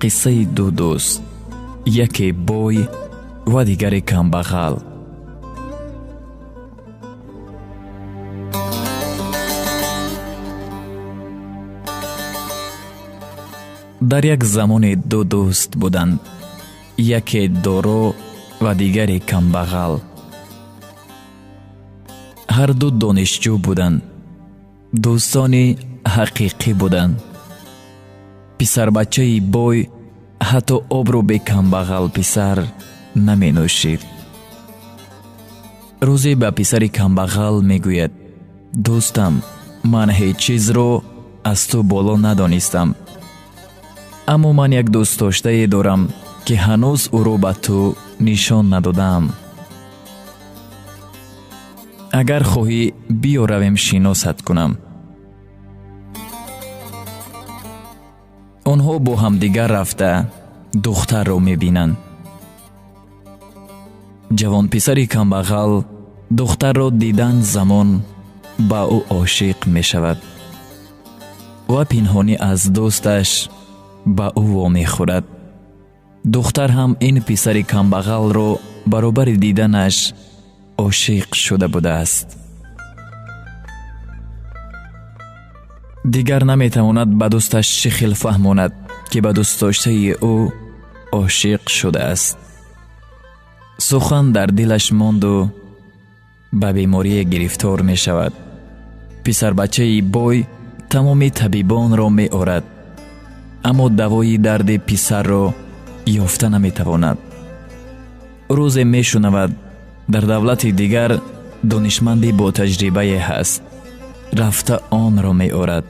қиссаи ду дӯст, яке бой ва дигаре камбағал. дар як замоне ду дӯст буданд, яке доро ва дигаре камбағал. ҳар ду донишҷӯ буданд, дӯстони ҳақиқӣ буданд. писарбачаи бой ҳатто обро бе камбағал писар наменӯшид. рӯзе ба писари камбағал мегӯяд: дӯстам, ман ҳеҷ чизро аз ту боло надонистам, аммо ман як дӯстдоштае дорам ки ҳанӯз ӯро ба ту нишон надодаам. агар хоҳӣ, биё равем шиносат кунам. онҳо бо ҳамдигар рафта духтарро мебинанд. ҷавонписари камбағал духтарро дидан замон ба ӯ ошиқ мешавад ва пинҳонӣ аз дӯсташ ба ӯ вомехӯрад. духтар ҳам ин писари камбағалро баробари диданаш ошиқ шуда будааст. дигар наметавонад ба дӯсташ чӣ хел фаҳмонад ки ба дӯстдоштаи ӯ ошиқ шудааст. сухан дар дилаш монду ба беморие гирифтор мешавад. писарбачаи бой тамоми табибонро меорад, аммо давои дарди писарро ёфта наметавонад. рӯзе мешунавад дар давлати дигар донишманди ботаҷрибае ҳаст. рафта онро меорад.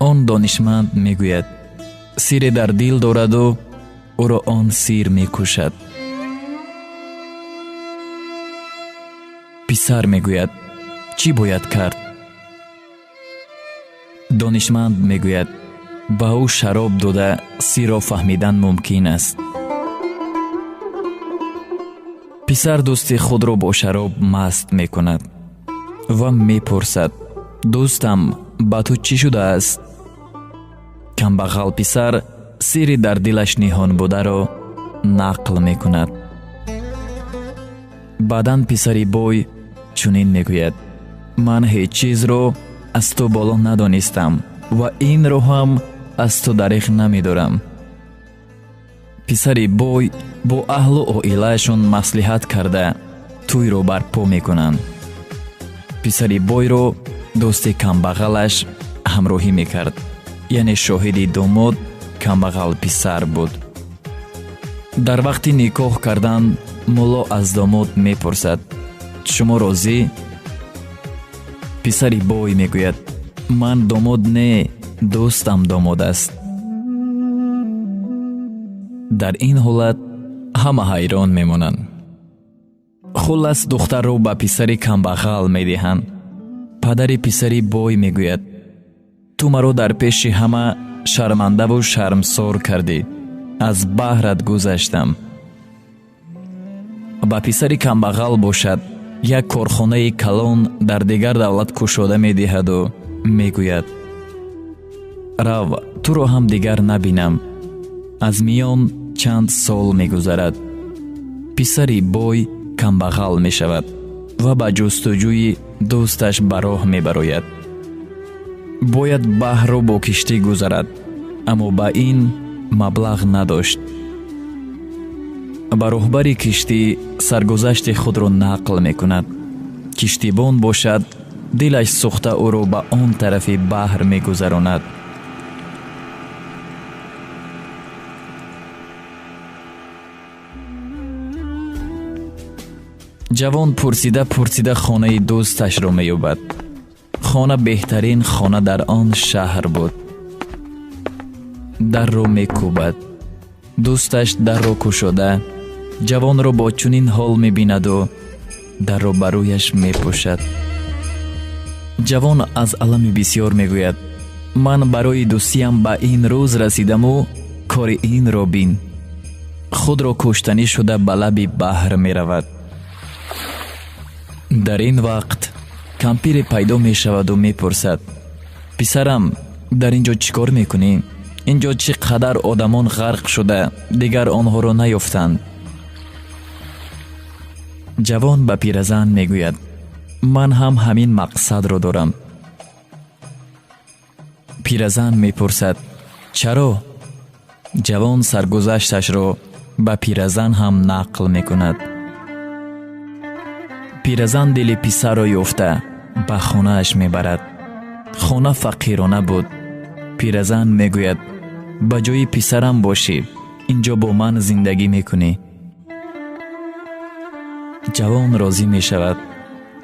он донишманд мегӯяд сире дар дил дораду ӯро он сир мекушад. писар мегӯяд: чӣ бояд кард? донишманд мегӯяд: ба ӯ шароб дода сирро фаҳмидан мумкин аст. писар дӯсти худро бо шароб маст мекунад ва мепурсад: дӯстам, ба ту чӣ шудааст? камбағал писар сири дар дилаш ниҳон бударо нақл мекунад. баъдан писари бой чунин мегӯяд: ман ҳеҷ чизро аз ту боло надонистам ва инро ҳам аз ту дариғ намедорам. писари бой бо аҳлу оилаашон маслиҳат карда тӯйро барпо мекунанд. писари бойро дӯсти камбағалаш ҳамроҳӣ мекард, яъне шоҳиди домод камбағал писар буд. дар вақти никоҳ кардан мулло аз домод мепурсад: шумо розӣ? писари бой мегӯяд: ман домод не, дӯстам домод аст. дар ин ҳолат ҳама ҳайрон мемонанд. хулас духтарро ба писари камбағал медиҳанд. падари писари бой мегӯяд: ту маро дар пеши ҳама шармандаву шармсор кардӣ. аз баҳрат гузаштам. ба писари камбағал бошад, як корхонаи калон дар дигар давлат кушода медиҳаду мегӯяд: рав, туро ҳам дигар набинам. аз миён чанд сол мегузарад. писари бой камбағал мешавад ва ба ҷустуҷӯи дӯсташ ба роҳ мебарояд. бояд баҳрро бо киштӣ гузарад, аммо ба ин маблағ надошт. ба роҳбари киштӣ саргузашти худро нақл мекунад. киштибон бошад, дилаш сӯхта ӯро ба он тарафи баҳр мегузаронад. ҷавон пурсида хонаи дӯсташро меёбад. хона беҳтарин хона дар он шаҳр буд. дарро мекӯбад. дӯсташ дарро кушода ҷавонро бо чунин ҳол мебинаду дарро ба рӯяш мепӯшад. ҷавон аз алами бисьёр мегӯяд: ман барои дӯстиам ба ин рӯз расидаму кори инро бин. худро куштанӣ шуда ба лаби баҳр меравад. дар ин вақт кампире пайдо мешаваду мепурсад: писарам, дар ин ҷо чӣ кор мекунӣ? اینجا چقدر آدمان غرق شده دیگر آنها را نیافتند. جوان به پیرزن میگوید من هم همین مقصد را دارم. پیرزن میپرسد چرا؟ جوان سرگذشتش را به پیرزن هم نقل میکند. پیرزن دل پسر را یافته به خانه اش میبرد. خانه فقیرانه بود. پیرزن میگوید به جای پسرم باشی، اینجا با من زندگی میکنی. جوان راضی میشود.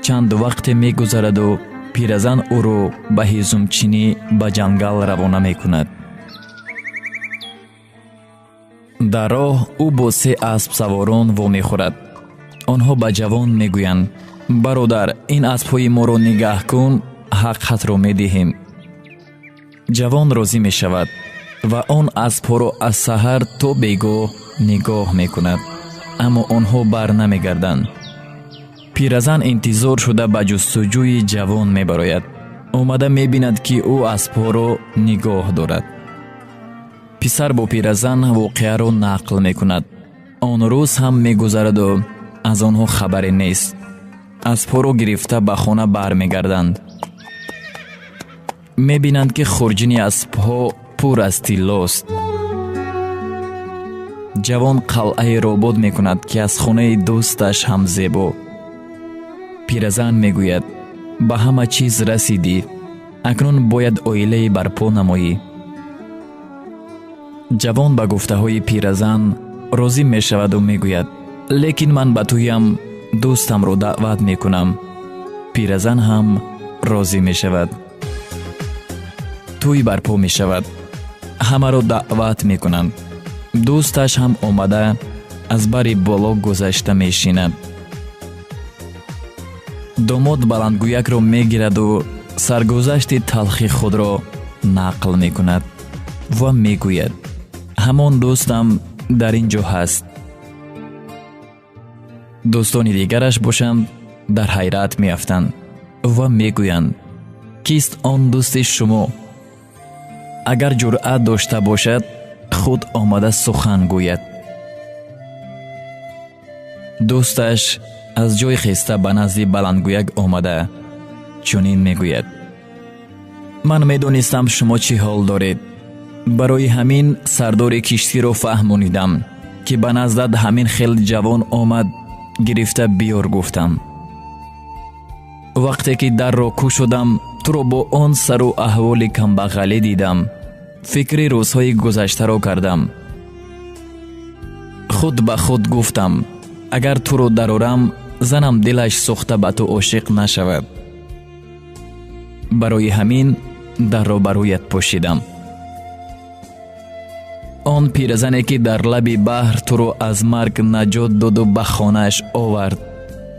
چند وقت میگذرد و پیرزن او را به هیزمچینی به جنگل روانه میکند. در راه او با 3 اسب سواران وا میخورد. آنها به جوان میگویند برادر این اسب‌های ما را نگاه کن، حقت را میدهیم. جوان راضی میشود و آن اسب‌ها را از سحر تا بیگاه نگاه میکند، اما آنها بر نمیگردند. پیرزن انتظار شده به جستجوی جوان میبراید. آمده میبیند که او اسب‌ها را نگاه دارد. پسر با پیرزن واقعه را نقل میکند. آن روز هم میگذرد و از آنها خبری نیست. اسب‌ها را گرفته به خانه برمیگردند. میبینند که خورجین اسب‌ها پر از طلاست. جوان قلعه را باد میکند که از خانه دوستش هم زیبا. پیرزن میگوید به همه چیز رسیدی، اکنون باید عائله برپا نمایی. جوان به گفته های پیرزن راضی می شود و میگوید لیکن من به تویم دوستم را دعوت میکنم. پیرزن هم راضی می شود. توی برپا می شود. همه را دعوت میکنند. دوستش هم آمده از بری بالا گذشته میشیند. داماد بلندگویک را میگیرد و سرگذشت تلخی خود را نقل میکند و میگوید همان دوستم در اینجا هست. دوستان دیگرش باشند در حیرت میافتند و میگویند کیست آن دوست شما؟ اگر جرأت داشته باشد خود آمده سخن گوید. دوستش از جای خسته به نزد بلندگویک آمده چنین میگوید من میدانستم شما چی حال دارید، برای همین سردار کشتی را فهمانیدم که به نزدت همین خیل جوان آمد گرفته بیار گفتم. وقتی که در را کوشیدم تو را با آن سر و احوال کمبغلی دیدم، فکر روزهای گذشته را کردم. خود به خود گفتم اگر تو را درآرم زنم دلش سوخته به تو عاشق نشود. برای همین در را برایت پوشیدم. آن پیرزنی که در لب بحر تو را از مرگ نجات داد و به خانه‌اش آورد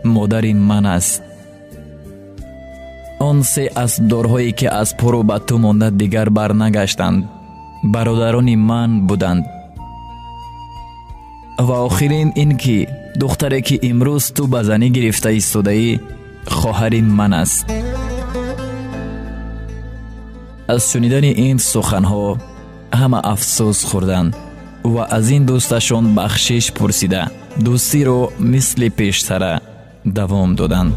مادر من است. آن 3 اسبدارهایی که از پرو به تو مانده دیگر برنگشتند برادران من بودند. و آخرین این که دختری که امروز تو به زنی گرفته ایستاده ای خواهر من است. از شنیدن این سخنها همه افسوس خوردند و از این دوستشان بخشش پرسیده دوستی رو مثل پیشتر دوام دادند.